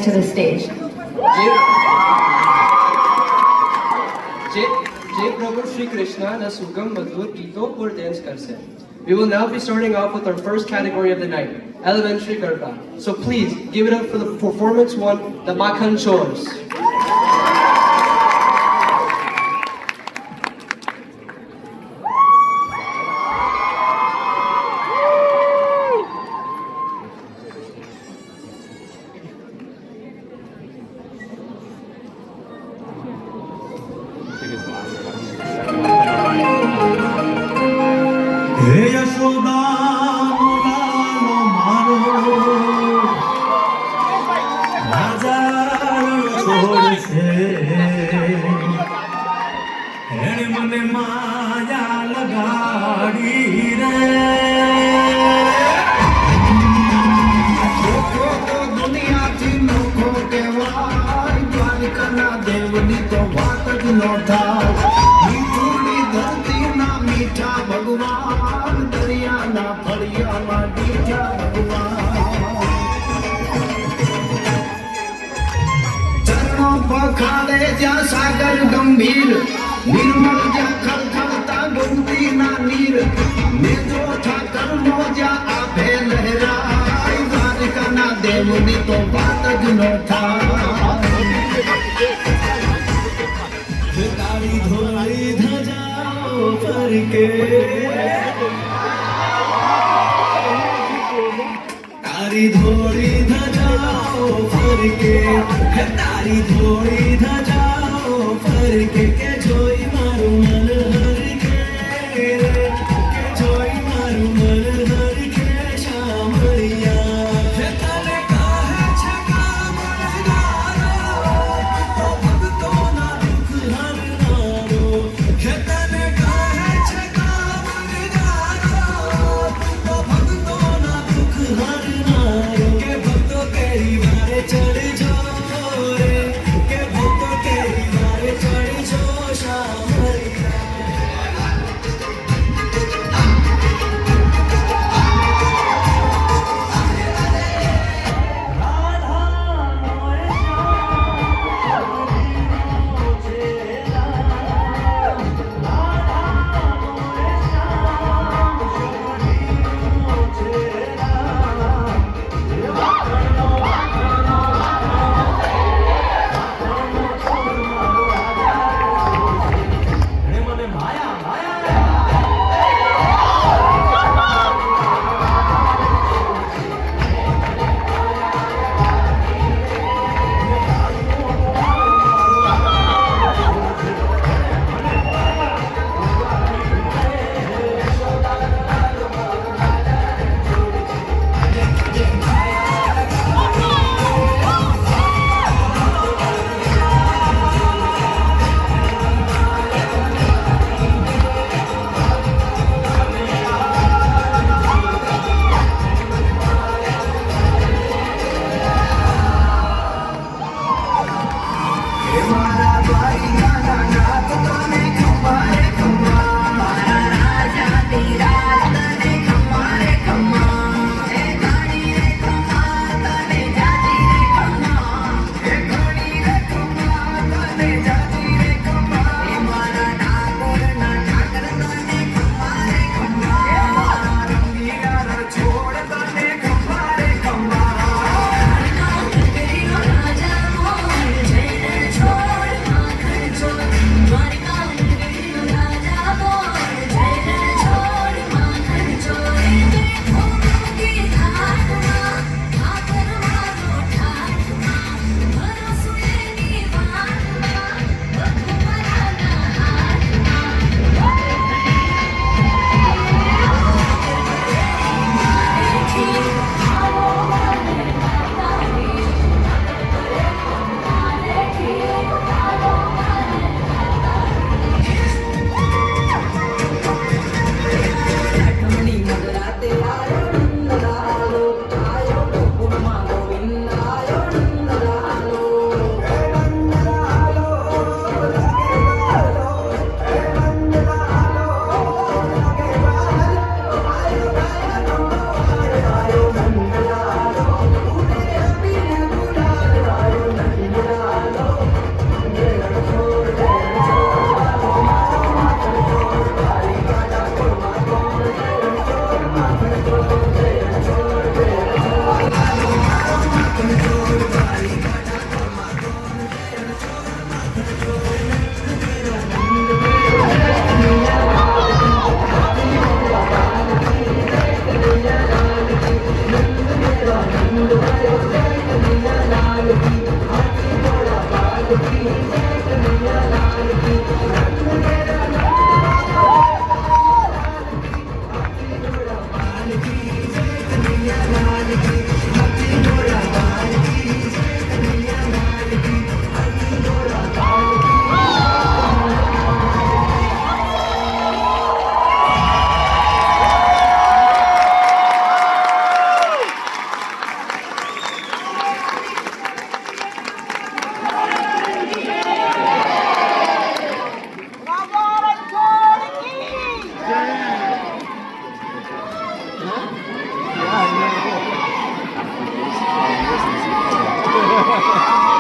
to the stage. Jai Prabhu Shri Krishna na Sugam Madhur Gito Pur dance karse. We will now be starting off with our first category of the night, Elementary Garba. So please give it up for the performance one, the Makhan Chores. હે યશોદાનો લાલો મારો રાજા છોડશે એણે મને માયા લગાડી રે લોકો તો દુનિયાથી લોકો કહેવાય દ્વારકાના દેવની તો વાત જ ન થાય મીઠુની ધરતીના મીઠા ભગવાન દરિયાના ફળિયામાં મીઠા ભગવાન ચરણો પખાડે જ્યાં સાગર ગંભીર નિર્મળ જ્યાં ખળખળતા ગોમતીના નીર મેજો ઠાકરનો જ્યાં આભે લહેરાય દ્વારકાના દેવની તો વાત જ ન થાય તારી ધોળી ધજાઓ ફરકે તારી ધોળી ધજાઓ ફરકે તારી ધોળી ધજાઓ ફરકે કે જોઈ મારું મન હરકે કે જોઈ મારું મન હરકે શામળિયા તને કહે છે કામળગારો તો ભક્તોના દુઃખ હરનારો તને કહે છે કામળગારો તો ભક્તોના દુઃખ હરનારો કે ભક્તો કેરી વારે ચડજો રે કે ભક્તો કેરી વારે ચડજો શામળિયા Thank you.